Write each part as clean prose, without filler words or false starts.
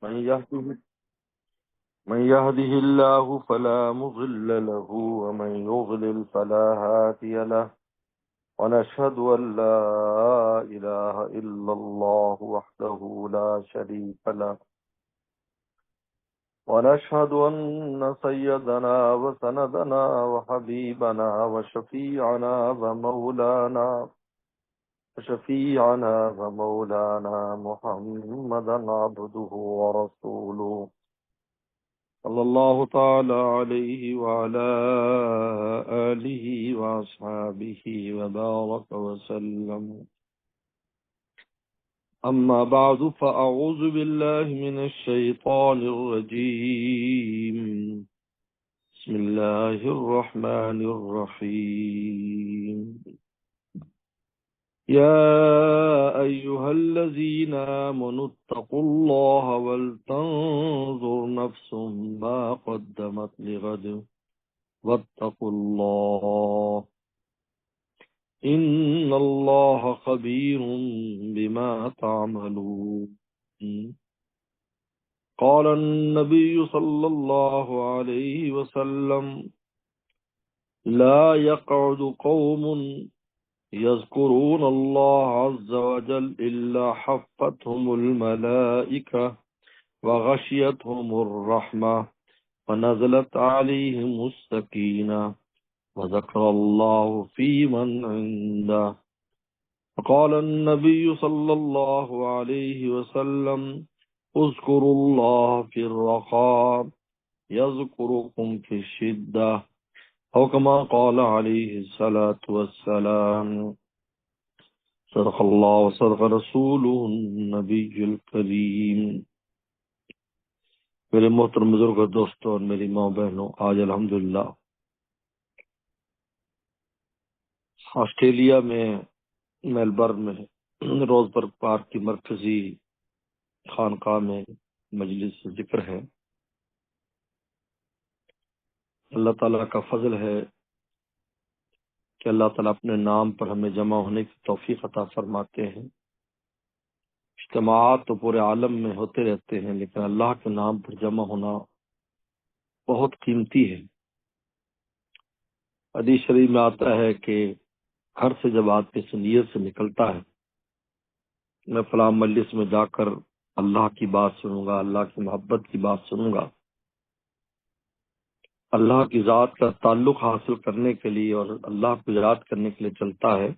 من يهده من يهده الله فلا مضل له ومن يضلل فلا هادي له ونشهد أن لا إله إلا الله وحده لا شريك له ونشهد أن سيدنا وسندنا وحبيبنا وشفيعنا محمدا عبده ورسوله صلى الله تعالى عليه وعلى آله وأصحابه وبارك وسلم. أما بعد فأعوذ بالله من الشيطان الرجيم. بسم الله الرحمن الرحيم. يا أيها الذين آمنوا اتقوا الله ولتنظر نفس ما قدمت لغد واتقوا الله إن الله خبير بما تعملون. قال النبي صلى الله عليه وسلم لا يقعد قوم يذكرون الله عز وجل إلا حفتهم الملائكة وغشيتهم الرحمة ونزلت عليهم السكينة وذكر الله في من عنده. وقال النبي صلى الله عليه وسلم اذكروا الله في الرخاء يذكركم في الشدة أو كما قال عليه الصلاة والسلام. صدق الله وصدق رسوله النبي الكريم. میرے محترم بزرگ دوستوں اور میری ماں بہنوں، آج الحمدللہ آسٹریلیا میں میلبرن میں روزبرگ پارک کی مرکزی خانقاہ میں مجلس ذکر ہے. اللہ تعالیٰ کا فضل ہے کہ اللہ تعالیٰ اپنے نام پر ہمیں جمع ہونے کی توفیق عطا فرماتے ہیں. اجتماعات تو پورے عالم میں ہوتے رہتے ہیں، لیکن اللہ کے نام پر جمع ہونا بہت قیمتی ہے. حدیث شریف میں آتا ہے کہ گھر سے جب آدمی سے نیت سے نکلتا ہے میں فلاں مجلس میں جا کر اللہ کی بات سنوں گا، اللہ کی محبت کی بات سنوں گا، اللہ کی ذات کا تعلق حاصل کرنے کے لیے اور اللہ کو یاد کرنے کے لیے چلتا ہے،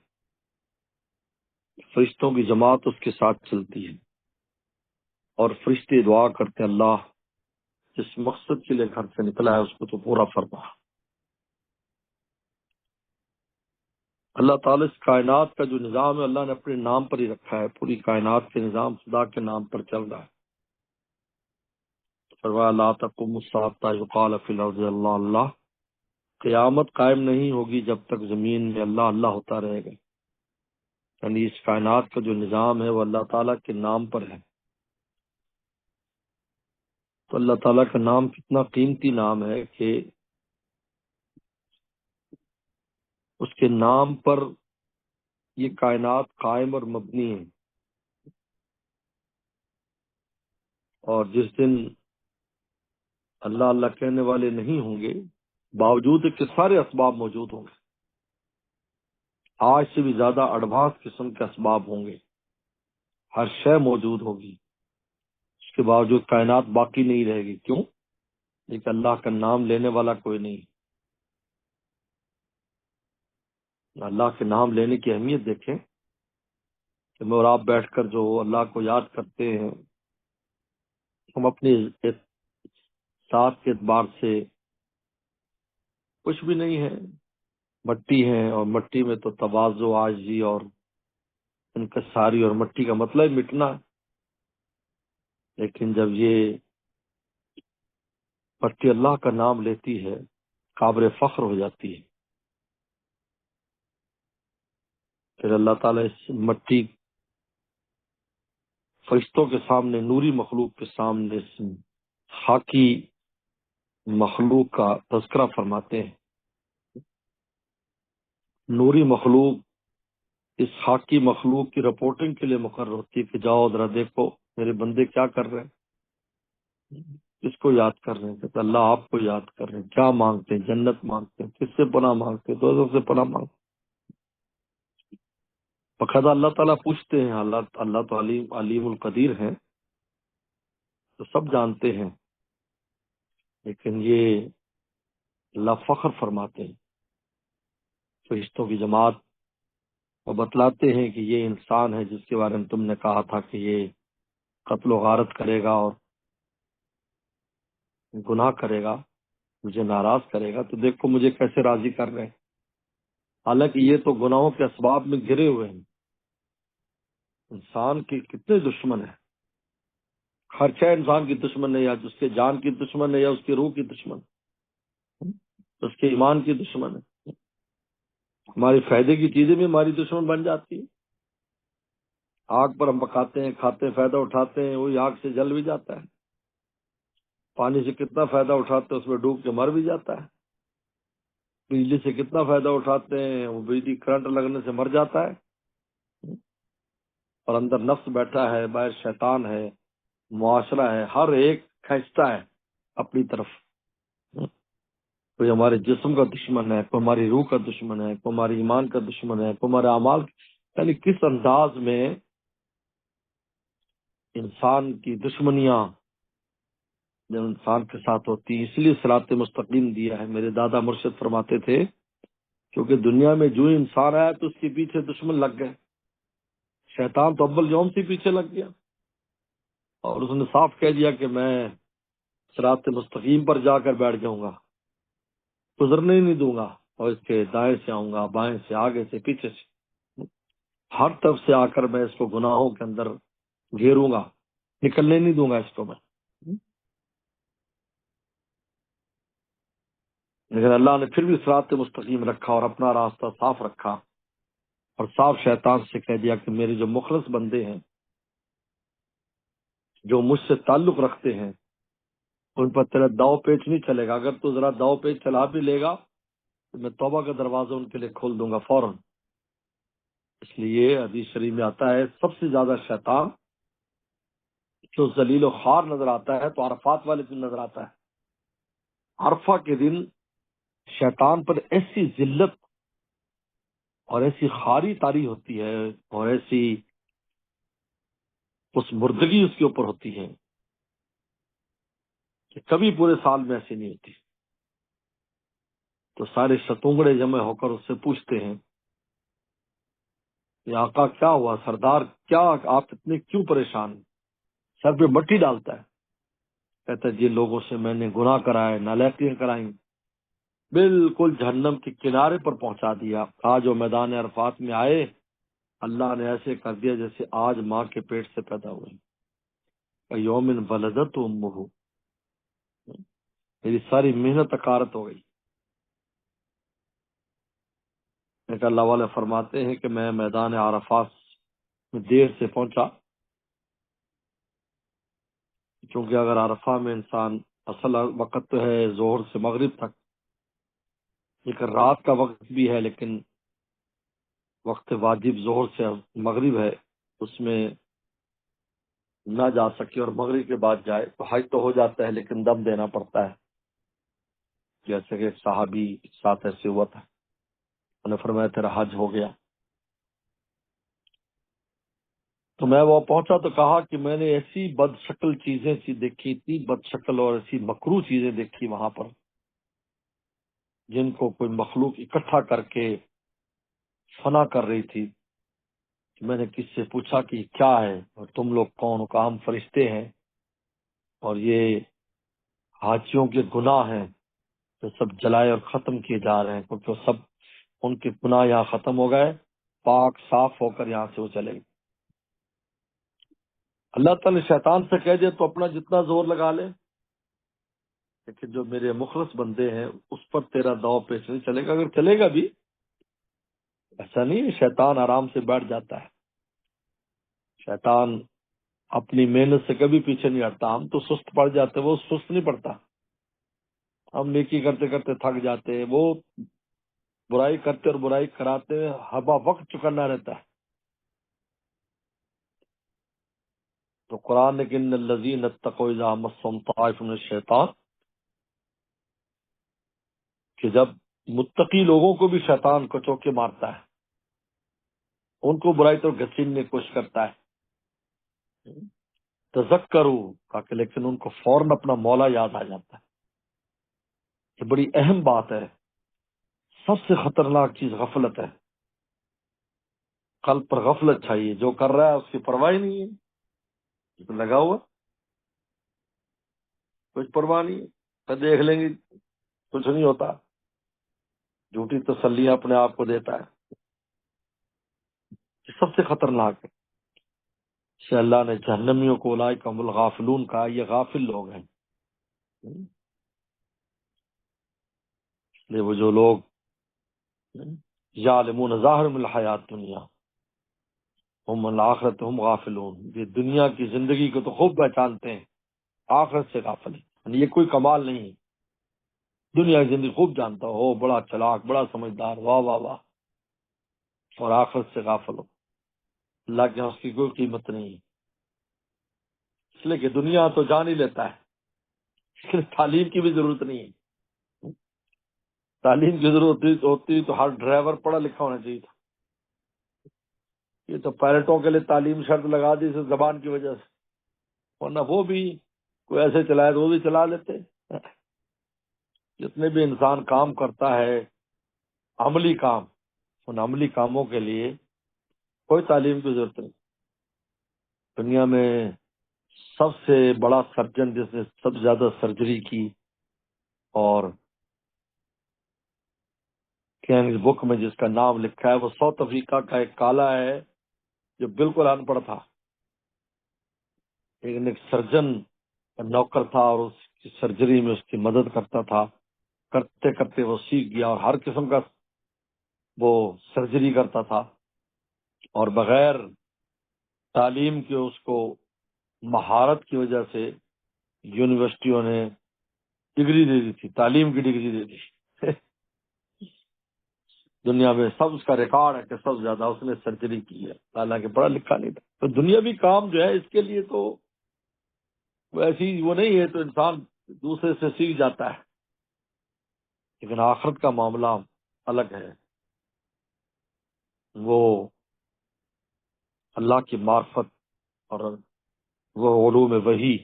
فرشتوں کی جماعت اس کے ساتھ چلتی ہے اور فرشتے دعا کرتے اللہ جس مقصد کے لیے گھر سے نکلا ہے اس کو تو پورا فرما. اللہ تعالیٰ اس کائنات کا جو نظام ہے اللہ نے اپنے نام پر ہی رکھا ہے. پوری کائنات کے نظام خدا کے نام پر چل رہا ہے. فرمایا لا تقوم الساعة حتى يقال في الارض اللہ اللہ. قیامت قائم نہیں ہوگی جب تک زمین میں اللہ اللہ ہوتا رہے گا. یعنی اس کائنات کا جو نظام ہے وہ اللہ تعالیٰ کے نام پر ہے. تو اللہ تعالیٰ کا نام کتنا قیمتی نام ہے کہ اس کے نام پر یہ کائنات قائم اور مبنی ہے. اور جس دن اللہ اللہ کہنے والے نہیں ہوں گے باوجود کہ سارے اسباب موجود ہوں گے، آج سے بھی زیادہ ایڈوانس قسم کے اسباب ہوں گے، ہر شے موجود ہوگی، اس کے باوجود کائنات باقی نہیں رہے گی. کیوں؟ لیکن اللہ کا نام لینے والا کوئی نہیں. اللہ کے نام لینے کی اہمیت دیکھیں کہ میں اور آپ بیٹھ کر جو اللہ کو یاد کرتے ہیں، ہم اپنے ساتھ کے اعتبار سے کچھ بھی نہیں ہے، مٹی ہے، اور مٹی میں تو تواضع، عاجزی اور انکساری، اور مٹی کا مطلب مٹنا. لیکن جب یہ مٹی اللہ کا نام لیتی ہے قابل فخر ہو جاتی ہے. پھر اللہ تعالیٰ اس مٹی فرشتوں کے سامنے، نوری مخلوق کے سامنے اس خاکی مخلوق کا تذکرہ فرماتے ہیں. نوری مخلوق اس خاکی مخلوق کی رپورٹنگ کے لیے مقرر ہوتی ہے کہ جاؤ ذرا دیکھو میرے بندے کیا کر رہے ہیں. کس کو یاد کر رہے ہیں؟ کہتے اللہ آپ کو یاد کر رہے ہیں۔ کیا مانگتے ہیں؟ جنت مانگتے ہیں۔ کس سے پناہ مانگتے ہیں؟ دوزخ سے پناہ مانگتے ہیں۔ باقاعدہ اللہ تعالیٰ پوچھتے ہیں، اللہ تو علیم القدیر ہیں، تو سب جانتے ہیں، لیکن یہ اللہ فخر فرماتے ہیں فرشتوں کی جماعت، وہ بتلاتے ہیں کہ یہ انسان ہے جس کے بارے میں تم نے کہا تھا کہ یہ قتل و غارت کرے گا اور گناہ کرے گا، مجھے ناراض کرے گا، تو دیکھو مجھے کیسے راضی کر رہے ہیں۔ حالانکہ یہ تو گناہوں کے اسباب میں گرے ہوئے ہیں۔ انسان کے کتنے دشمن ہیں، ہر شے انسان کی دشمن ہے، یا اس کے جان کی دشمن ہے، یا اس کی روح کی دشمن ہے، اس کے ایمان کی دشمن ہے۔ ہماری فائدے کی چیزیں بھی ہماری دشمن بن جاتی ہیں۔ آگ پر ہم پکاتے ہیں، کھاتے ہیں، فائدہ اٹھاتے ہیں، وہی آگ سے جل بھی جاتا ہے۔ پانی سے کتنا فائدہ اٹھاتے ہیں، اس میں ڈوب کے مر بھی جاتا ہے۔ بجلی سے کتنا فائدہ اٹھاتے ہیں، وہ بجلی کرنٹ لگنے سے مر جاتا ہے۔ اور اندر نفس بیٹھا ہے، باہر شیطان ہے، معاشرہ ہے، ہر ایک کھینچتا ہے اپنی طرف۔ کوئی ہمارے جسم کا دشمن ہے، کوئی ہماری روح کا دشمن ہے، کوئی ہمارے ایمان کا دشمن ہے، کوئی ہمارے اعمال، یعنی کس انداز میں انسان کی دشمنیاں جب انسان کے ساتھ ہوتی ہیں۔ اس لیے صراط مستقیم دیا ہے۔ میرے دادا مرشد فرماتے تھے کیونکہ دنیا میں جو انسان آیا تو اس کے پیچھے دشمن لگ گئے۔ شیطان تو اول یوم سے پیچھے لگ گیا، اور اس نے صاف کہہ دیا کہ میں صراط مستقیم پر جا کر بیٹھ جاؤں گا، گزرنے ہی نہیں دوں گا، اور اس کے دائیں سے آؤں گا، بائیں سے، آگے سے، پیچھے سے، ہر طرف سے آ کر میں اس کو گناہوں کے اندر گھیروں گا، نکلنے نہیں دوں گا اس کو میں۔ لیکن اللہ نے پھر بھی صراط مستقیم رکھا اور اپنا راستہ صاف رکھا، اور صاف شیطان سے کہہ دیا کہ میرے جو مخلص بندے ہیں، جو مجھ سے تعلق رکھتے ہیں، ان پر تیرا داؤ پیچ نہیں چلے گا۔ اگر تو ذرا داؤ پیچ چلا بھی لے گا تو میں توبہ کا دروازہ ان کے لیے کھول دوں گا فوراً۔ اس لیے حدیث شریف میں آتا ہے سب سے زیادہ شیطان جو ذلیل و خوار نظر آتا ہے تو عرفات والے دن نظر آتا ہے۔ عرفہ کے دن شیطان پر ایسی ذلت اور ایسی خاری طاری ہوتی ہے، اور ایسی اس مردگی اس کے اوپر ہوتی ہے کہ کبھی پورے سال میں ایسی نہیں ہوتی۔ تو سارے ستونگڑے جمع ہو کر اس سے پوچھتے ہیں کہ آقا کیا ہوا، سردار کیا آپ اتنے کیوں پریشان ہیں؟ سر پہ مٹی ڈالتا ہے، کہتا ہے جن لوگوں سے میں نے گناہ کرائے، نالائقیاں کرائیں، بالکل جہنم کے کنارے پر پہنچا دیا۔ آج وہ میدان عرفات میں آئے، اللہ نے ایسے کر دیا جیسے آج ماں کے پیٹ سے پیدا ہوئے، یومن ولدت امہ، میری ساری محنت اکارت ہو گئی۔ ایک اللہ والے فرماتے ہیں کہ میں میدان عرفات میں دیر سے پہنچا، کیونکہ اگر عرفہ میں انسان، اصل وقت تو ہے ظہر سے مغرب تک، لیکن رات کا وقت بھی ہے، لیکن وقت واجب ظہر سے مغرب ہے، اس میں نہ جا سکے اور مغرب کے بعد جائے تو حج تو ہو جاتا ہے لیکن دم دینا پڑتا ہے، جیسے کہ ایک صحابی کے ساتھ ایسے ہوا تھا، انہوں نے فرمایا تیرا حج ہو گیا۔ تو میں وہ پہنچا تو کہا کہ میں نے ایسی بد شکل چیزیں سی دیکھی، اتنی بد شکل اور ایسی مکروہ چیزیں دیکھی وہاں پر، جن کو کوئی مخلوق اکٹھا کر کے فنا کر رہی تھی۔ میں نے کس سے پوچھا کہ یہ کیا ہے اور تم لوگ کون ہو؟ کہا ہم فرشتے ہیں، اور یہ حاجیوں کے گناہ ہیں جو سب جلائے اور ختم کیے جا رہے ہیں، کیونکہ وہ سب ان کے گناہ یہاں ختم ہو گئے، پاک صاف ہو کر یہاں سے وہ چلے گئے۔ اللہ تعالی شیطان سے کہہ دے تو اپنا جتنا زور لگا لے، لیکن جو میرے مخلص بندے ہیں اس پر تیرا داؤ پیچ نہیں چلے گا۔ اگر چلے گا بھی ایسا نہیں ہے، شیطان آرام سے بیٹھ جاتا ہے، شیطان اپنی محنت سے کبھی پیچھے نہیں ہٹتا۔ ہم تو سست پڑ جاتے، وہ سست نہیں پڑتا۔ ہم نیکی کرتے کرتے تھک جاتے، وہ برائی کرتے اور برائی کراتے ہوا وقت چکرنا رہتا ہے۔ تو قرآن نے کہ ان الذین اتقوا اذا مسهم طائف من الشیطان، کہ جب متقی لوگوں کو بھی شیطان کو چوکے مارتا ہے، ان کو برائی تو گھسیٹنے کی کوشش کرتا ہے، تذکروا کہا کہ لیکن ان کو فوراً اپنا مولا یاد آ جاتا ہے۔ یہ بڑی اہم بات ہے، سب سے خطرناک چیز غفلت ہے۔ قلب پر غفلت چاہیے، جو کر رہا ہے اس کی پرواہ ہی نہیں ہے، تو لگا ہوا کچھ پرواہ نہیں ہے، تو دیکھ لیں گے، کچھ نہیں ہوتا، جھوٹی تسلیاں اپنے آپ کو دیتا ہے۔ یہ سب سے خطرناک ہے۔ سے اللہ نے جہنمیوں کو اولئک هم الغافلون کہا، یہ غافل لوگ ہیں۔ یہ وہ جو لوگ یعلمون ظاہر من الحیات دنیا ہم الآخرت ہم غافلون، یہ دنیا کی زندگی کو تو خوب پہچانتے ہیں، آخرت سے غافل ہیں۔ یعنی یہ کوئی کمال نہیں ہے، دنیا کی زندگی خوب جانتا ہو، بڑا چلاک، بڑا سمجھدار، واہ واہ واہ، اور آخرت سے غافل ہو، اللہ کے یہاں اس کی کوئی قیمت نہیں ہے، اس لیے کہ دنیا تو جان ہی لیتا ہے، اس لیے تعلیم کی بھی ضرورت نہیں ہے۔ تعلیم کی ضرورت ہوتی تو ہر ڈرائیور پڑھا لکھا ہونا چاہیے تھا، یہ تو پائلٹوں کے لیے تعلیم شرط لگا دی اس زبان کی وجہ سے، ورنہ وہ بھی کوئی ایسے چلائے تو وہ بھی چلا لیتے۔ جتنے بھی انسان کام کرتا ہے عملی کام، ان عملی کاموں کے لیے کوئی تعلیم کی ضرورت نہیں۔ دنیا میں سب سے بڑا سرجن جس نے سب سے زیادہ سرجری کی، اور کینگز بک میں جس کا نام لکھا ہے، وہ ساؤتھ افریقہ کا ایک کالا ہے جو بالکل ان پڑھ تھا، لیکن ایک سرجن کا نوکر تھا اور اس کی سرجری میں اس کی مدد کرتا تھا، کرتے کرتے وہ سیکھ گیا اور ہر قسم کا وہ سرجری کرتا تھا، اور بغیر تعلیم کے اس کو مہارت کی وجہ سے یونیورسٹیوں نے ڈگری دے دی تھی، تعلیم کی ڈگری دے دی۔ دنیا میں سب اس کا ریکارڈ ہے کہ سب سے زیادہ اس نے سرجری کی ہے، حالانکہ پڑھا لکھا نہیں تھا۔ تو دنیاوی کام جو ہے اس کے لیے تو ایسی وہ نہیں ہے، تو انسان دوسرے سے سیکھ جاتا ہے، لیکن آخرت کا معاملہ الگ ہے، وہ اللہ کی معرفت اور وہ علوم وحی،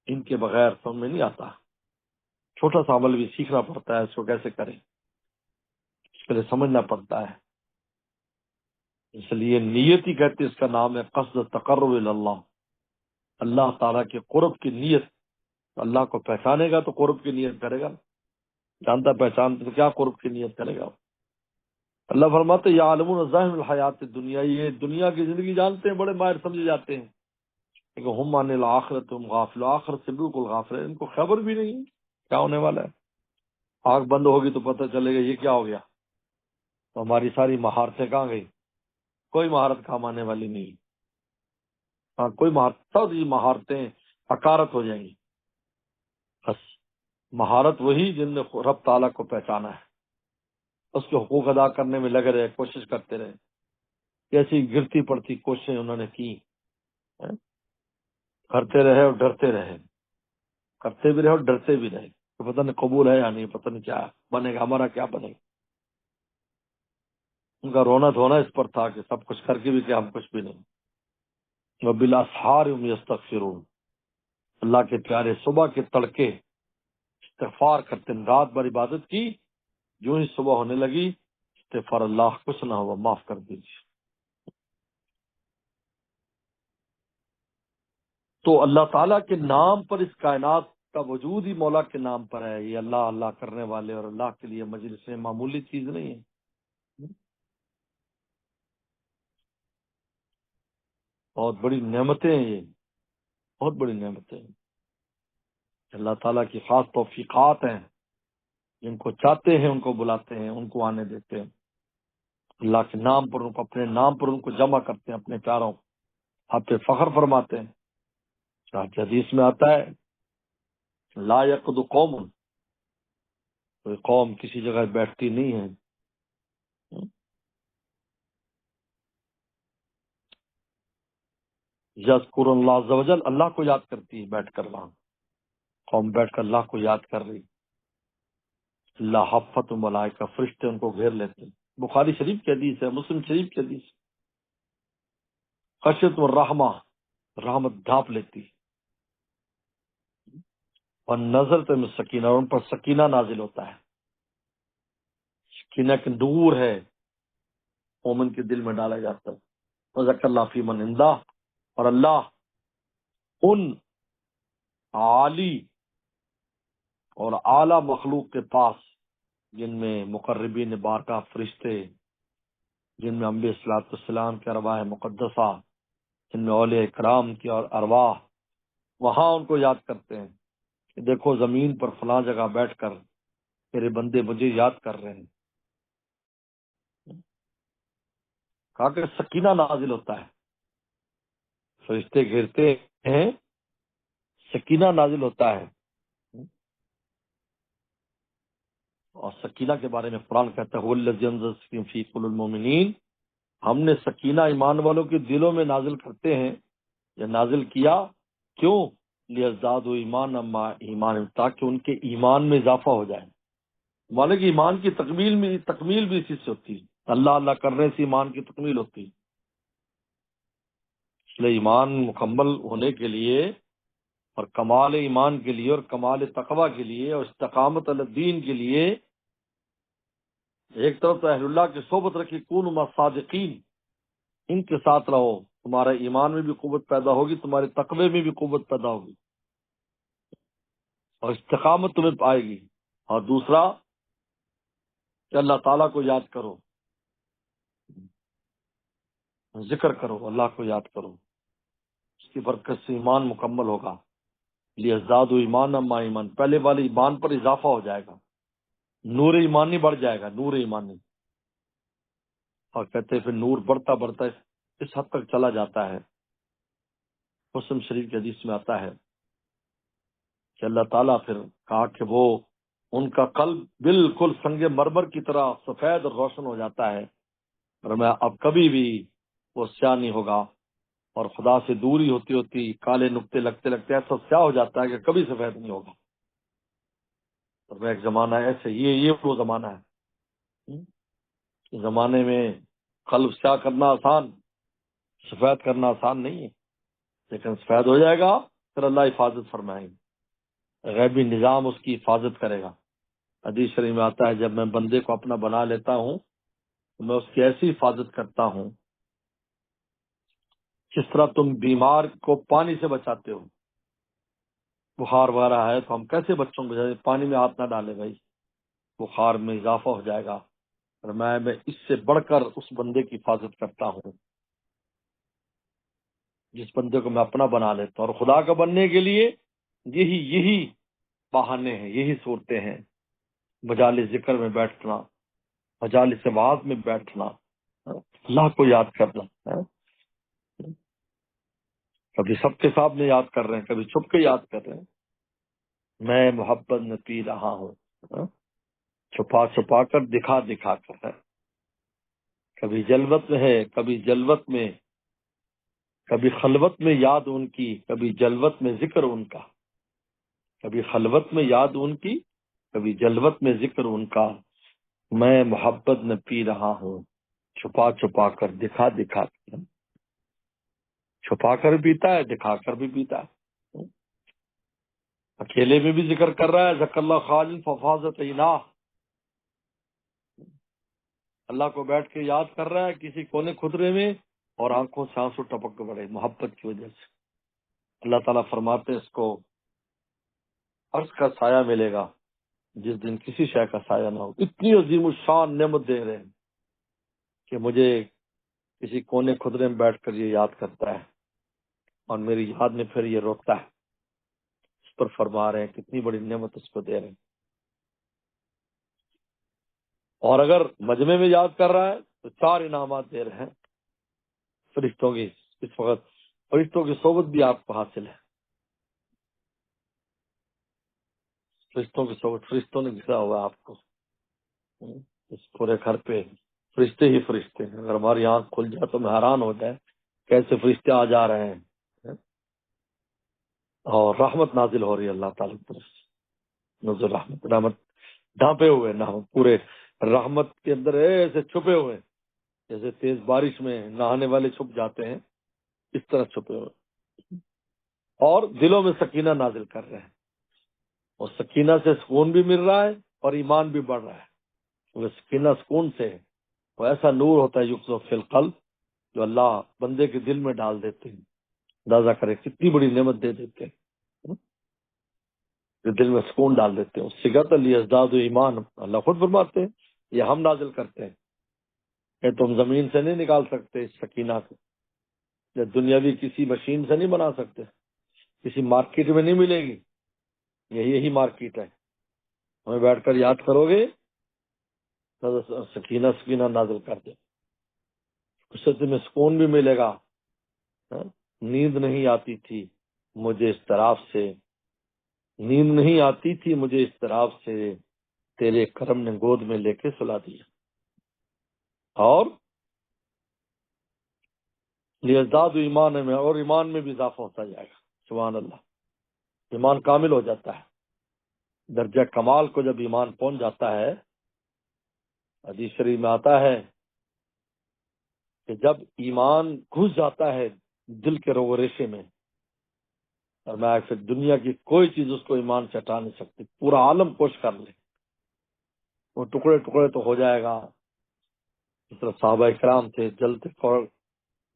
ان کے بغیر سمجھ میں نہیں آتا۔ چھوٹا سا عمل بھی سیکھنا پڑتا ہے، اس کو کیسے کریں اس کے لیے سمجھنا پڑتا ہے۔ اس لیے نیت ہی کہتے اس کا نام ہے قصد تقرب اللہ، اللہ تعالیٰ کے قرب کی نیت۔ اللہ کو پہچانے گا تو قرب کی نیت کرے گا، جانتا پہچانتا تو کیا قرب کی نیت کرے گا۔ اللہ فرماتے یعلمون ظاہر الحیات دنیا، یہ دنیا کی زندگی جانتے ہیں، بڑے ماہر سمجھے جاتے ہیں، لیکن ہم عن الآخرۃ ہم غافل، آخرت سے بالکل غافل ہے، ان کو خبر بھی نہیں ہے کیا ہونے والا ہے۔ آنکھ بند ہوگی تو پتہ چلے گا یہ کیا ہو گیا، تو ہماری ساری مہارتیں کہاں گئی؟ کوئی مہارت کام آنے والی نہیں۔ ہاں کوئی مہارت، سب یہ مہارتیں حقارت ہو جائیں گی۔ بس مہارت وہی جن نے رب تعالیٰ کو پہچانا ہے، اس کے حقوق ادا کرنے میں لگے رہے، کوشش کرتے رہے، کیسی گرتی پڑتی کوششیں انہوں نے کی، کرتے رہے اور ڈرتے رہے، کرتے بھی رہے اور ڈرتے بھی رہے کہ پتہ نہیں قبول ہے یا نہیں، پتہ نہیں کیا بنے گا، ہمارا کیا بنے گا۔ ان کا رونا دھونا اس پر تھا کہ سب کچھ کر کے بھی کیا ہم کچھ بھی نہیں۔ وبالاسحار هم یستغفرون، اللہ کے پیارے صبح کے تڑکے استغفار کرتے ہیں، رات بھر عبادت کی، جو ہی صبح ہونے لگی استغفار، اللہ کچھ نہ ہوا معاف کر دیجیے۔ تو اللہ تعالیٰ کے نام پر اس کائنات کا وجود ہی مولا کے نام پر ہے۔ یہ اللہ اللہ کرنے والے اور اللہ کے لیے مجلسیں معمولی چیز نہیں ہے، بہت بڑی نعمتیں ہیں، یہ بہت بڑی نعمتیں ہیں، اللہ تعالیٰ کی خاص توفیقات ہیں، جن کو چاہتے ہیں ان کو بلاتے ہیں، ان کو آنے دیتے ہیں، اللہ کے نام پر ان کو، اپنے نام پر ان کو جمع کرتے ہیں، اپنے پیاروں آپ پہ فخر فرماتے ہیں۔ حدیث میں آتا ہے لا یقد قوم، کوئی قوم کسی جگہ بیٹھتی نہیں ہے یذکر اللہ عز و جل، اللہ کو یاد کرتی ہے بیٹھ کر وہاں، قوم بیٹھ کر اللہ کو یاد کر رہی، اللہ حفت ملائکہ، فرشتے ان کو گھیر لیتے ہیں۔ بخاری شریف کی حدیث ہے، مسلم شریف کی حدیث، خشیت الرحمہ، رحمت ڈھانپ لیتی، اور نظر میں سکینہ، اور ان پر سکینہ نازل ہوتا ہے۔ سکینہ کا نور ہے، مومن کے دل میں ڈالا جاتا ہے۔ وذکر اللہ فی من عنده، اور اللہ ان عالی اور اعلی مخلوق کے پاس، جن میں مقربین بارکہ فرشتے، جن میں انبیاء الصلوۃ والسلام کے ارواح مقدسہ، جن میں اولیاء کرام کی اور ارواح، وہاں ان کو یاد کرتے ہیں کہ دیکھو زمین پر فلاں جگہ بیٹھ کر میرے بندے مجھے یاد کر رہے ہیں۔ کہا کہ سکینہ نازل ہوتا ہے، فرشتے گھرتے ہیں، سکینہ نازل ہوتا ہے۔ اور سکینہ کے بارے میں قرآن کہتا ہے وَالَّذِي أَنزَلَ السَّكِينَةَ فِي قُلُوبِ الْمُؤْمِنِينَ، ہم نے سکینہ ایمان والوں کے دلوں میں نازل کرتے ہیں، یا نازل کیا، کیوں؟ لِيَزْدَادُوا ایمانا مع ایمان، تاکہ ان کے ایمان میں اضافہ ہو جائے۔ مانے کہ ایمان کی تکمیل بھی اسی سے ہوتی ہے، اللہ اللہ کرنے سے ایمان کی تکمیل ہوتی ہے۔ اس لیے ایمان مکمل ہونے کے لیے، اور کمال ایمان کے لیے، اور کمال تقوی کے لیے، اور استقامت علی الدین کے لیے، ایک طرف تو اہل اللہ کی صحبت رکھی، کونوا مع صادقین، ان کے ساتھ رہو، تمہارا ایمان میں بھی قوت پیدا ہوگی، تمہارے تقوی میں بھی قوت پیدا ہوگی، اور استقامت تمہیں پائے گی۔ اور دوسرا کہ اللہ تعالیٰ کو یاد کرو، ذکر کرو، اللہ کو یاد کرو، اس کی برکت سے ایمان مکمل ہوگا۔ لیزدادوا ایمانا مع ایمان، پہلے والے ایمان پر اضافہ ہو جائے گا، نور ایمانی بڑھ جائے گا، نور ایمانی۔ اور کہتے ہیں پھر نور بڑھتا بڑھتا اس حد تک چلا جاتا ہے، مسلم شریف کی حدیث میں آتا ہے کہ اللہ تعالیٰ پھر کہا کہ وہ ان کا قلب بالکل سنگ مرمر کی طرح سفید اور روشن ہو جاتا ہے، اور میں اب کبھی بھی وہ سیاہ نہیں ہوگا، اور خدا سے دوری ہوتی ہوتی کالے نقطے لگتے لگتے ایسا سیاہ ہو جاتا ہے کہ کبھی سفید نہیں ہوگا۔ اور میں ایک زمانہ ایسے، یہ وہ زمانہ ہے، اس زمانے میں قلب سیاہ کرنا آسان، سفید کرنا آسان نہیں ہے، لیکن سفید ہو جائے گا، پھر اللہ حفاظت فرمائیں گے، غیبی نظام اس کی حفاظت کرے گا۔ حدیث شریف میں آتا ہے جب میں بندے کو اپنا بنا لیتا ہوں تو میں اس کی ایسی حفاظت کرتا ہوں جس طرح تم بیمار کو پانی سے بچاتے ہو۔ بخار وغیرہ ہے تو ہم کیسے بچوں کو بچاتے؟ پانی میں ہاتھ نہ ڈالے بھائی، بخار میں اضافہ ہو جائے گا، اور میں اس سے بڑھ کر اس بندے کی حفاظت کرتا ہوں جس بندے کو میں اپنا بنا لیتا ہوں۔ اور خدا کا بننے کے لیے یہی بہانے ہیں، یہی صورتیں ہیں، مجالس ذکر میں بیٹھنا، مجالس وعظ میں بیٹھنا، اللہ کو یاد کرنا، کبھی سب کے سامنے یاد کر رہے ہیں، کبھی چھپ کے یاد کر رہے ہیں، میں محبت میں پی رہا ہوں، چھپا چھپا کر، دکھا دکھا کر ہے، کبھی جلوت میں ہے، کبھی جلوت میں، کبھی خلوت میں یاد ان کی، کبھی جلوت میں ذکر ان کا، کبھی خلوت میں یاد ان کی، کبھی جلوت میں ذکر ان کا، میں محبت میں پی رہا ہوں، چھپا چھپا کر، دکھا دکھا کر، چھپا کر بھی پیتا ہے، دکھا کر بھی پیتا ہے، اکیلے میں بھی ذکر کر رہا ہے، ذکر اللہ خالد ففاظت عینا، اللہ کو بیٹھ کے یاد کر رہا ہے کسی کونے خدرے میں، اور آنکھوں سے آنسو ٹپک کے بڑے محبت کی وجہ سے۔ اللہ تعالیٰ فرماتے ہیں اس کو عرش کا سایہ ملے گا جس دن کسی شے کا سایہ نہ ہو۔ اتنی عظیم الشان نعمت دے رہے ہیں کہ مجھے کسی کونے خدرے میں بیٹھ کر یہ یاد کرتا ہے، اور میری یاد میں پھر یہ روکتا ہے، اس پر فرما رہے ہیں کتنی بڑی نعمت اس کو دے رہے ہیں۔ اور اگر مجمع میں یاد کر رہا ہے تو 4 انعامات دے رہے ہیں فرشتوں کی، اس وقت فرشتوں کی صحبت بھی آپ کو حاصل ہے، فرشتوں کی صحبت، فرشتوں نے گھرا ہوا ہے آپ کو، اس پورے گھر پہ فرشتے ہی فرشتے ہیں۔ اگر ہماری آنکھ کھل جائے تو میں حیران ہو جائے کیسے فرشتے آ جا رہے ہیں، اور رحمت نازل ہو رہی ہے اللہ تعالیٰ کی طرف سے، نزول رحمت، رحمت ڈھانپے ہوئے نہ پورے رحمت کے اندر ایسے چھپے ہوئے، جیسے تیز بارش میں نہانے والے چھپ جاتے ہیں، اس طرح چھپے ہوئے، اور دلوں میں سکینہ نازل کر رہے ہیں، اور سکینہ سے سکون بھی مل رہا ہے اور ایمان بھی بڑھ رہا ہے۔ وہ سکینہ سکون سے وہ ایسا نور ہوتا ہے یقظو فی القلب، جو اللہ بندے کے دل میں ڈال دیتے ہیں، اندازہ کرے کتنی بڑی نعمت دے دیتے ہیں، جو دل میں سکون ڈال دیتے ہیں۔ اس سگت لیزداد ایمان، اللہ خود فرماتے ہیں یہ ہم نازل کرتے ہیں، کہ تم زمین سے نہیں نکال سکتے اس سکینہ کو، یا دنیاوی کسی مشین سے نہیں بنا سکتے، کسی مارکیٹ میں نہیں ملے گی، یہی مارکیٹ ہے، ہمیں بیٹھ کر یاد کرو گے تو سکینہ سکینہ نازل کر دے، اس سے تمہیں سکون بھی ملے گا۔ ہاں؟ نیند نہیں آتی تھی مجھے اس طرف سے، نیند نہیں آتی تھی مجھے اس طرف سے، تیرے کرم نے گود میں لے کے سلا دیا، اور لیزداد ایمان میں، اور ایمان میں بھی اضافہ ہوتا جائے گا، سبحان اللہ، ایمان کامل ہو جاتا ہے، درجہ کمال کو جب ایمان پہنچ جاتا ہے، حدیث شریف میں آتا ہے کہ جب ایمان گھس جاتا ہے دل کے روگ و ریشے میں، اور میں پھر دنیا کی کوئی چیز اس کو ایمان سے ہٹا نہیں سکتی، پورا عالم کوش کر لے وہ ٹکڑے ٹکڑے تو ہو جائے گا۔ اس طرح صحابہ کرام تھے،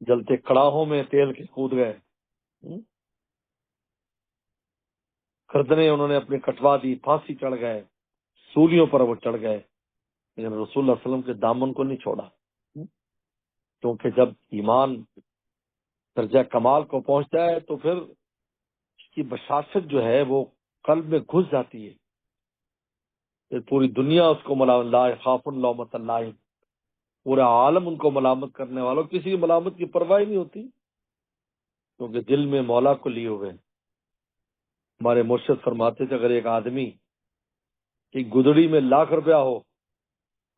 جلتے کڑاہوں میں تیل کے کود گئے، گردنیں انہوں نے اپنی کٹوا دی، پھانسی چڑھ گئے، سولیوں پر وہ چڑھ گئے، لیکن رسول اللہ علیہ وسلم کے دامن کو نہیں چھوڑا، کیونکہ جب ایمان درجہ کمال کو پہنچتا ہے تو پھر اس کی بشاشت جو ہے وہ قلب میں گھس جاتی ہے، پھر پوری دنیا اس کو ملامت، لا خاف لومۃ اللہ، پورا عالم ان کو ملامت کرنے والوں، کسی کی ملامت کی پرواہ نہیں ہوتی، کیونکہ دل میں مولا کو لیے ہوئے۔ ہمارے مرشد فرماتے تھے اگر ایک آدمی کی گدڑی میں لاکھ روپیہ ہو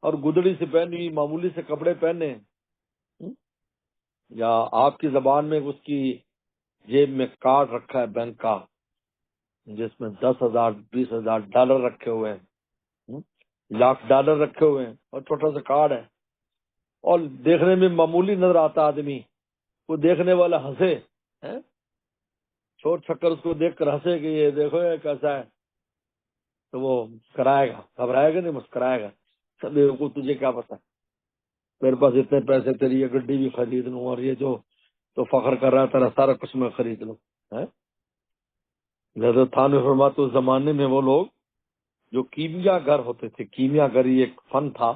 اور گدڑی سے پہنی ہوئی معمولی سے کپڑے پہنے، یا آپ کی زبان میں اس کی جیب میں کارڈ رکھا ہے بینک کا جس میں 10,000 20,000 ڈالر رکھے ہوئے ہیں، $1,00,000 رکھے ہوئے ہیں، اور چھوٹا سا کارڈ ہے، اور دیکھنے میں معمولی نظر آتا آدمی، وہ دیکھنے والا ہنسے، چھوٹ چھکر اس کو دیکھ کر ہنسے کہ یہ دیکھو یہ کیسا ہے، تو وہ مسکرائے گا، گھبرائے گا نہیں، مسکرائے گا، سب کو تجھے کیا پتا، میرے پاس اتنے پیسے، تیری یہ گڈی بھی خرید لوں، اور یہ جو تو فخر کر رہا ہے تیرا سارا کچھ میں خرید لوں۔ حضرت تھانوی فرماتے اس زمانے میں وہ لوگ جو کیمیا گر ہوتے تھے، کیمیا گری ایک فن تھا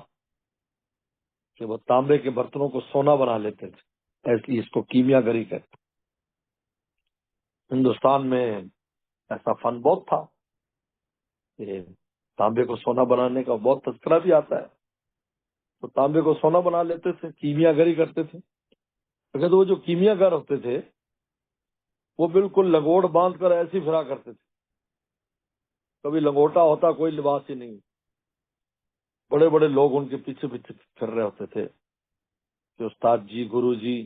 کہ وہ تانبے کے برتنوں کو سونا بنا لیتے تھے، اس لیے اس کو کیمیا گری کہتے ہیں۔ ہندوستان میں ایسا فن بہت تھا کہ تانبے کو سونا بنانے کا بہت تذکرہ بھی آتا ہے، تو تانبے کو سونا بنا لیتے تھے، کیمیا گری کرتے تھے، اگر وہ جو کیمیا گر ہوتے تھے وہ بالکل لنگوٹ باندھ کر ایسی پھرا کرتے تھے، کبھی لنگوٹا ہوتا کوئی لباس ہی نہیں، بڑے بڑے لوگ ان کے پیچھے پیچھے پھر رہے ہوتے تھے کہ استاد جی، گرو جی،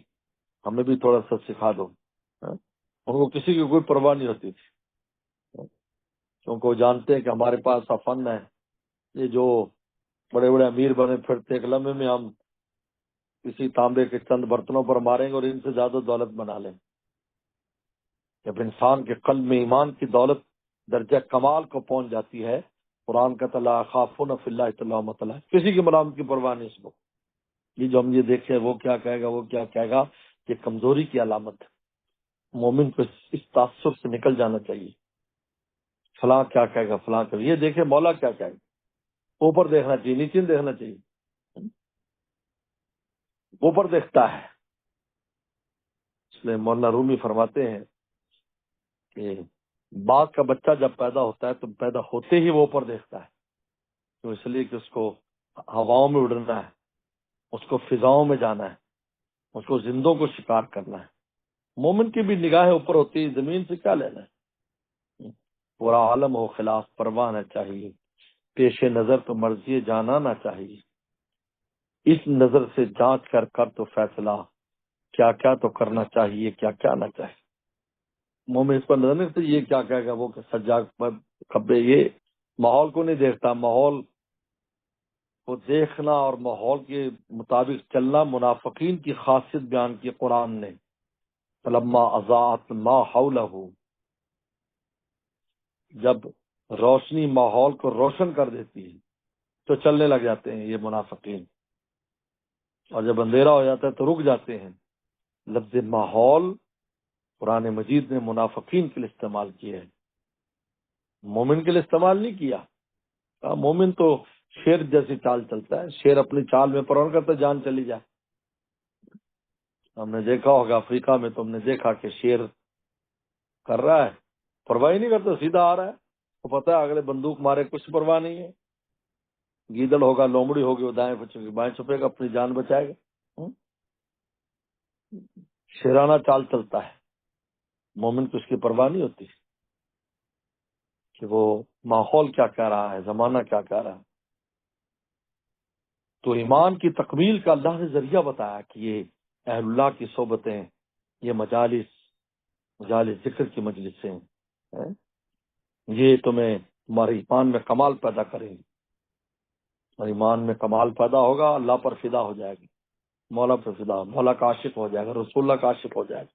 ہمیں بھی تھوڑا سا سکھا دو۔ ان کو کسی کی کوئی پرواہ نہیں ہوتی تھی، کیونکہ وہ جانتے ہیں کہ ہمارے پاس ایسا فن ہے، یہ جو بڑے بڑے امیر بنے پھرتے ایک لمحے میں ہم کسی تانبے کے چند برتنوں پر ماریں گے اور ان سے زیادہ دولت بنا لیں۔ جب انسان کے قلب میں ایمان کی دولت درجہ کمال کو پہنچ جاتی ہے، قرآن کا تلا خافون فی اللہ لومۃ لائم، کسی کی ملامت کی پرواہ نہیں اس کو، یہ جو ہم یہ دیکھیں وہ کیا کہے گا، وہ کیا کہے گا، یہ کمزوری کی علامت ہے۔ مومن کو اس تعصب سے نکل جانا چاہیے، فلاں کیا کہے گا، فلاں کہے گا، یہ دیکھے مولا کیا کہے گا، اوپر دیکھنا چاہیے، نیچے نہیں دیکھنا چاہیے، اوپر دیکھتا ہے۔ اس لیے مولانا رومی فرماتے ہیں کہ باغ کا بچہ جب پیدا ہوتا ہے تو پیدا ہوتے ہی وہ اوپر دیکھتا ہے، تو اس لیے کہ اس کو ہواؤں میں اڑنا ہے، اس کو فضاؤں میں جانا ہے، اس کو زندوں کو شکار کرنا ہے۔ مومن کی بھی نگاہیں اوپر ہوتی ہے، زمین سے کیا لینا ہے، پورا عالم ہو خلاف پرواہ نہ چاہیے، پیش نظر تو مرضی جانا نہ چاہیے، اس نظر سے جانچ کر کر تو فیصلہ، کیا کیا تو کرنا چاہیے، کیا کیا نہ چاہیے۔ مومن اس پر نظر نہیں رکھتے یہ کیا کہے گا، وہ سجاد پر کھبے، یہ ماحول کو نہیں دیکھتا. ماحول کو دیکھنا اور ماحول کے مطابق چلنا منافقین کی خاصیت بیان کی قرآن نے. فلما اضاءت ما حولہ، جب روشنی ماحول کو روشن کر دیتی ہے تو چلنے لگ جاتے ہیں یہ منافقین، اور جب اندھیرا ہو جاتا ہے تو رک جاتے ہیں. لفظ ماحول قرآن مجید نے منافقین کے لیے استعمال کیا ہے، مومن کے لیے استعمال نہیں کیا. مومن تو شیر جیسی چال چلتا ہے، شیر اپنی چال میں پرون کرتا ہے جان چلی جائے. ہم نے دیکھا ہوگا افریقہ میں، تم نے دیکھا کہ شیر کر رہا ہے، پرواہ ہی نہیں کرتا، سیدھا آ رہا ہے. تو پتہ ہے اگلے بندوق مارے کچھ پرواہ نہیں ہے. گیدڑ ہوگا، لومڑی ہوگی، وہ دائیں بائیں چھپے گا، اپنی جان بچائے گا. شیرانہ چال چلتا ہے. مومن کو اس کی پرواہ نہیں ہوتی کہ وہ ماحول کیا کہہ رہا ہے، زمانہ کیا کہہ رہا ہے. تو ایمان کی تکمیل کا اللہ نے ذریعہ بتایا کہ یہ اہل اللہ کی صحبتیں، یہ مجالس ذکر کی مجلسیں ہیں، یہ تمہارے ایمان میں کمال پیدا کریں گی. اور ایمان میں کمال پیدا ہوگا، اللہ پر فدا ہو جائے گی، مولا پر فدا، مولا کا عاشق ہو جائے گا، رسول اللہ کا عاشق ہو جائے گا.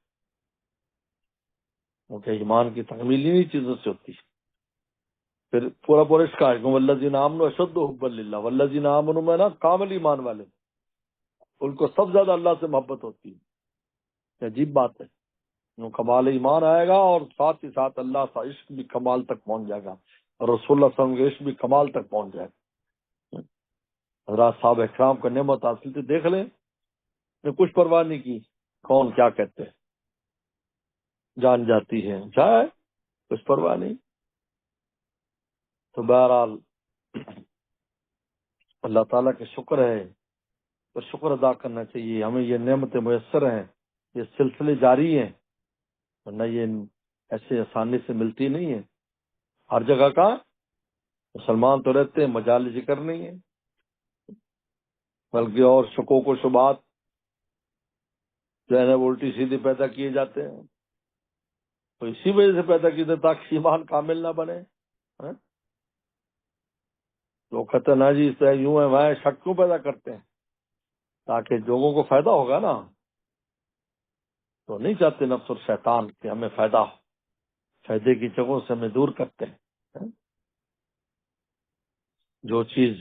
کیونکہ ایمان کی تکمیل انہی چیزوں سے ہوتی ہے. پھر پورا اس کا والذین آمنوا اشد حبا للہ، والذین آمنوا میں نا کامل ایمان والے، ان کو سب زیادہ اللہ سے محبت ہوتی ہے. یہ عجیب بات ہے. کمال ایمان آئے گا اور ساتھ ہی ساتھ اللہ کا عشق بھی کمال تک پہنچ جائے گا، اور رسول اللہ صلی اللہ علیہ وسلم کے عشق بھی کمال تک پہنچ جائے گا. حضرات صاحب اکرام کو نعمت حاصل تھی، دیکھ لیں، نے کچھ پرواہ نہیں کی کون کیا کہتے ہیں، جان جاتی ہے جائے، کچھ پرواہ نہیں. تو بہرحال اللہ تعالیٰ کا شکر ہے، تو شکر ادا کرنا چاہیے. ہمیں یہ نعمتیں میسر ہیں، یہ سلسلے جاری ہیں، ورنہ یہ ایسے آسانی سے ملتی نہیں ہے. ہر جگہ کا مسلمان تو رہتے ہیں، مجال ذکر نہیں ہے، بلکہ اور شکوک و شبہات جو ہے نا الٹی سیدھی پیدا کیے جاتے ہیں. تو اسی وجہ سے پیدا کیے تھے تاکہ ایمان کامل نہ بنے. ہاں؟ لوگ کہتے ہیں نا جی اس طرح یوں ہے وہ شک کیوں پیدا کرتے ہیں؟ تاکہ لوگوں کو فائدہ ہوگا نا. تو نہیں چاہتے نفس اور شیطان کہ ہمیں فائدہ ہو، فائدے کی جگہوں سے ہمیں دور کرتے ہیں. ہاں؟ جو چیز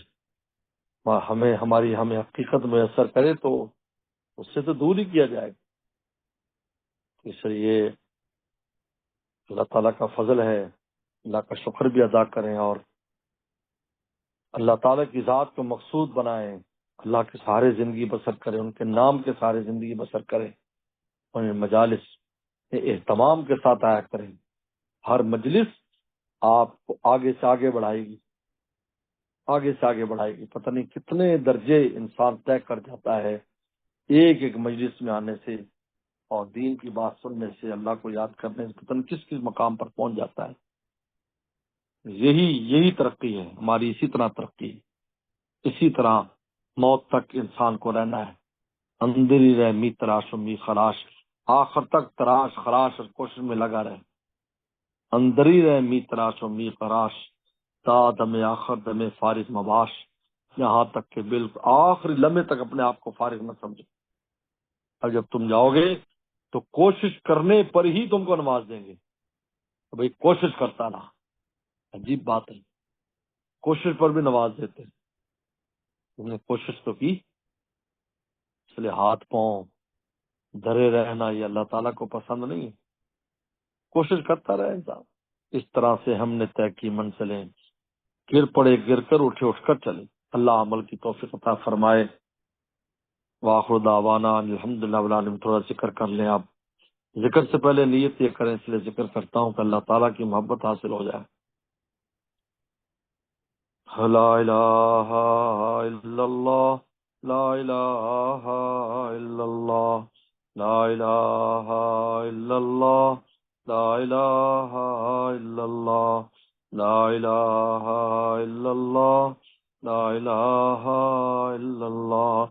ہمیں حقیقت میں اثر کرے تو اس سے تو دور ہی کیا جائے گا. اس لیے اللہ تعالیٰ کا فضل ہے، اللہ کا شکر بھی ادا کریں، اور اللہ تعالیٰ کی ذات کو مقصود بنائیں، اللہ کے سارے زندگی بسر کریں، ان کے نام کے سارے زندگی بسر کریں، اور ان مجالس اہتمام کے ساتھ آیا کریں. ہر مجلس آپ کو آگے سے آگے بڑھائے گی، آگے سے آگے بڑھائے گی. پتہ نہیں کتنے درجے انسان طے کر جاتا ہے ایک ایک مجلس میں آنے سے، اور دین کی بات سننے سے، اللہ کو یاد کرنے سے، پتہ نہیں کس کس مقام پر پہنچ جاتا ہے. یہی ترقی ہے ہماری، اسی طرح ترقی ہے، اسی طرح موت تک انسان کو رہنا ہے. اندری رہ می تراش و می خراش، آخر تک تراش خراش اور کوشش میں لگا رہے. اندری رہ می تراش و می خراش، تا دم آخر دم فارغ مباش، یہاں تک کہ بالکل آخری لمحے تک اپنے آپ کو فارغ نہ سمجھو. اور جب تم جاؤ گے تو کوشش کرنے پر ہی تم کو نواز دیں گے. تو بھائی کوشش کرتا رہا، عجیب بات ہے، کوشش پر بھی نواز دیتے. تم نے کوشش تو کی، اس لیے ہاتھ پاؤں دھرے رہنا یہ اللہ تعالیٰ کو پسند نہیں ہے. کوشش کرتا رہے انسان. اس طرح سے ہم نے طے کی منزلیں، گر پڑے گر کر، اٹھے اٹھ کر چلے. اللہ عمل کی توفیق عطا فرمائے. وآخر دعوانا الحمدللہ رب العالمین. تھوڑا ذکر کر لیں آپ. ذکر سے پہلے نیت یہ کریں، اس لیے ذکر کرتا ہوں کہ اللہ تعالیٰ کی محبت حاصل ہو جائے. لا الہ الا اللہ، لا الہ الا اللہ، لا الہ الا اللہ، لا الہ الا اللہ، لا الہ الا اللہ، لا الہ الا اللہ،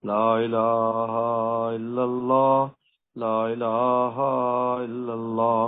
لا الہ الا اللہ، لا الہ الا اللہ،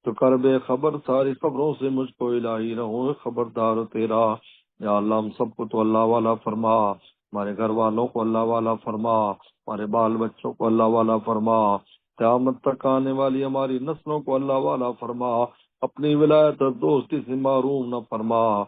تو کر بے خبر ساری خبروں سے مجھ کو الہی رہوں خبردار تیرا۔ یا اللہ ہم سب کو تو اللہ والا فرما، ہمارے گھر والوں کو اللہ والا فرما، ہمارے بال بچوں کو اللہ والا فرما، قیامت تک آنے والی ہماری نسلوں کو اللہ والا فرما، اپنی ولایت اور دوستی سے معروم نہ فرما،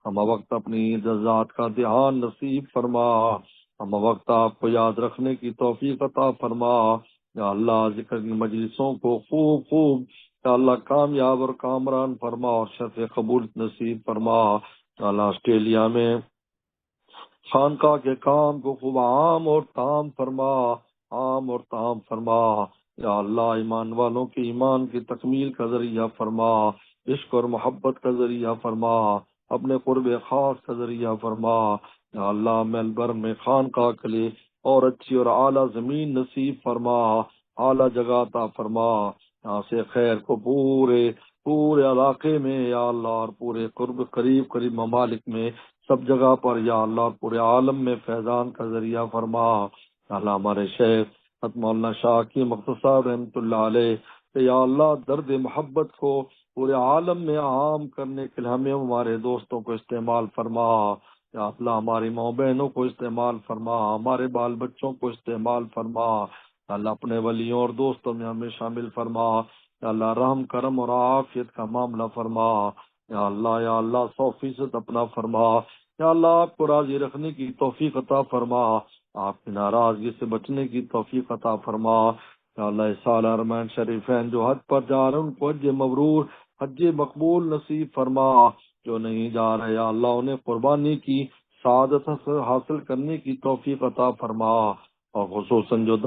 ہم وقت اپنی ذات کا دھیان نصیب فرما، ہم وقت آپ کو یاد رکھنے کی توفیق عطا فرما۔ یا اللہ ذکر کی مجلسوں کو خوب خوب یا اللہ کامیاب اور کامران فرما اور شرف قبول نصیب فرما۔ یا اللہ آسٹریلیا میں خانقاہ کے کام کو خوب عام اور تام فرما، عام اور تام فرما۔ یا اللہ ایمان والوں کے ایمان کی تکمیل کا ذریعہ فرما، عشق اور محبت کا ذریعہ فرما، اپنے قرب خاص کا ذریعہ فرما۔ یا اللہ میلبرن میں خانقاہ کے لیے اور اچھی اور اعلیٰ زمین نصیب فرما، اعلیٰ جگہ عطا فرما۔ یہاں سے خیر کو پورے علاقے میں یا اللہ اور پورے قریب ممالک میں سب جگہ پر یا اللہ اور پورے عالم میں فیضان کا ذریعہ فرما۔ یا اللہ ہمارے شیخ مولانا شاہ کی مختصر رحمۃ اللہ علیہ کہ یا اللہ درد محبت کو پورے عالم میں عام کرنے کے لیے ہمیں ہمارے دوستوں کو استعمال فرما۔ یا اللہ ہماری ماں بہنوں کو استعمال فرما، ہمارے بال بچوں کو استعمال فرما۔ یا اللہ اپنے ولیوں اور دوستوں میں ہمیں شامل فرما۔ یا اللہ رحم کرم اور عافیت کا معاملہ فرما۔ یا اللہ 100% اپنا فرما۔ یا اللہ آپ کو راضی رکھنے کی توفیق عطا فرما، آپ کی ناراضگی سے بچنے کی توفیق عطا فرما۔ یا اللہ اس سال ارمین شریفین جو حج پر جا رہے ہیں ان کو حج مبرور حج مقبول نصیب فرما، جو نہیں جا رہے یا اللہ انہیں قربانی کی سعادت حاصل کرنے کی توفیق عطا فرما، اور خصوصاً جو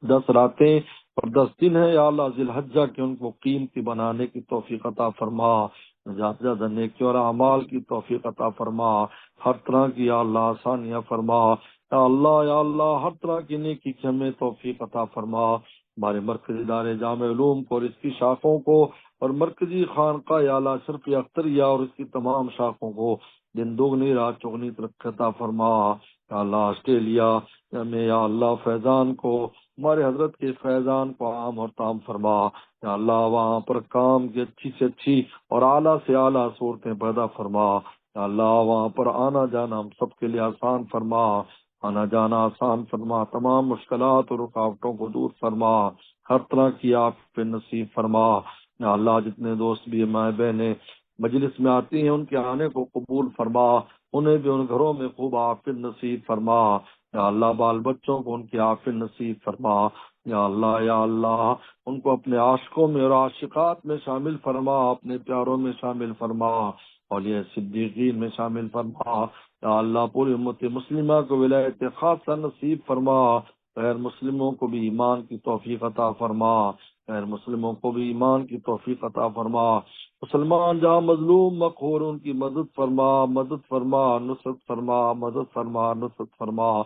10 راتیں اور 10 دن ہے یا اللہ ذی الحجہ کے ان کو قیمتی بنانے کی توفیق عطا فرما، زیادہ نیکی اور اعمال کی توفیق عطا فرما، ہر طرح کی یا اللہ آسانیاں فرما۔ یا اللہ ہر طرح کی نیکی کی ہمیں توفیق عطا فرما۔ ہمارے مرکزی ادارے جامع علوم کو اور اس کی شاخوں کو اور مرکزی خانقاہ یا اللہ اشرف اختریہ اور اس کی تمام شاخوں کو دن دگنی رات چگنی ترقی عطا فرما۔ یا اللہ آسٹریلیا میں یا اللہ فیضان کو ہمارے حضرت کے فیضان کو عام اور تام فرما۔ یا اللہ وہاں پر کام کی اچھی سے اچھی اور اعلیٰ سے اعلیٰ صورتیں پیدا فرما۔ یا اللہ وہاں پر آنا جانا ہم سب کے لیے آسان فرما، آنا جانا آسان فرما، تمام مشکلات اور رکاوٹوں کو دور فرما، ہر طرح کی آپ پہ نصیب فرما۔ یا اللہ جتنے دوست بھی مائیں بہنیں مجلس میں آتی ہیں ان کے آنے کو قبول فرما، انہیں بھی ان گھروں میں خوب عافیت نصیب فرما۔ یا اللہ بال بچوں کو ان کی عافیت نصیب فرما۔ یا اللہ ان کو اپنے عاشقوں میں اور عاشقات میں شامل فرما، اپنے پیاروں میں شامل فرما، اولیاء صدیقین میں شامل فرما۔ یا اللہ پوری امت مسلمہ کو ولایت خاصہ نصیب فرما، غیر مسلموں کو بھی ایمان کی توفیق عطا فرما، غیر مسلموں کو بھی ایمان کی توفیق عطا فرما۔ مسلمان جہاں مظلوم مقہور ان کی مدد فرما، مدد فرما، نصرت فرما، مدد فرما، نصرت فرما۔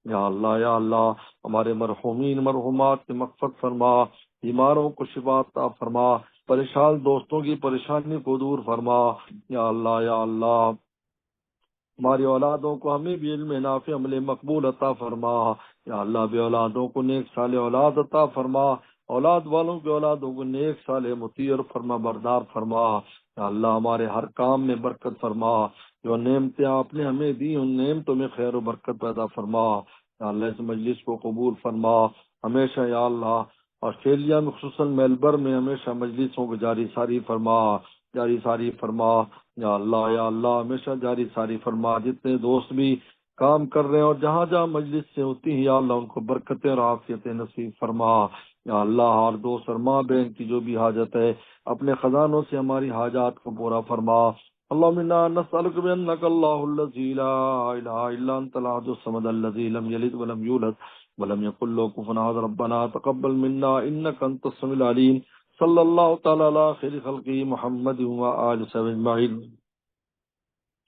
یا اللہ ہمارے مرحومین مرحومات کی مغفرت فرما، بیماروں کو شفا عطا فرما، پریشان دوستوں کی پریشانی کو دور فرما۔ یا اللہ ہماری اولادوں کو ہمیں بھی علم نافع عمل مقبول عطا فرما۔ یا اللہ بے اولادوں کو نیک صالح اولاد عطا فرما، اولاد والوں کے اولادوں کو نیک صالح مطیع اور فرما بردار فرما۔ یا اللہ ہمارے ہر کام میں برکت فرما، جو نعمتیں آپ نے ہمیں دی ان نعمتوں میں خیر و برکت پیدا فرما۔ یا اللہ اس مجلس کو قبول فرما، ہمیشہ یا اللہ آسٹریلیا میں خصوصاً میلبرن میں ہمیشہ مجلسوں کو جاری ساری فرما، جاری ساری فرما۔ یا اللہ ہمیشہ جاری ساری فرما، جتنے دوست بھی کام کر رہے ہیں اور جہاں جہاں مجلس سے ہوتی ہیں یا اللہ ان کو برکتیں اور عافیتیں نصیب فرما۔ یا اللہ ہر دوست اور ماں بہن کی جو بھی حاجت ہے اپنے خزانوں سے ہماری حاجات کو پورا فرما۔ اللهم انا نسألك بأنك الله الذي لا إله إلا أنت الأحد الصمد الذي لم يلد ولم يولد ولم يكن له كفوا أحد ربنا تقبل منا إنك أنت السميع العليم صلى الله تعالى على خير خلقه محمد وآله وصحبه أجمعين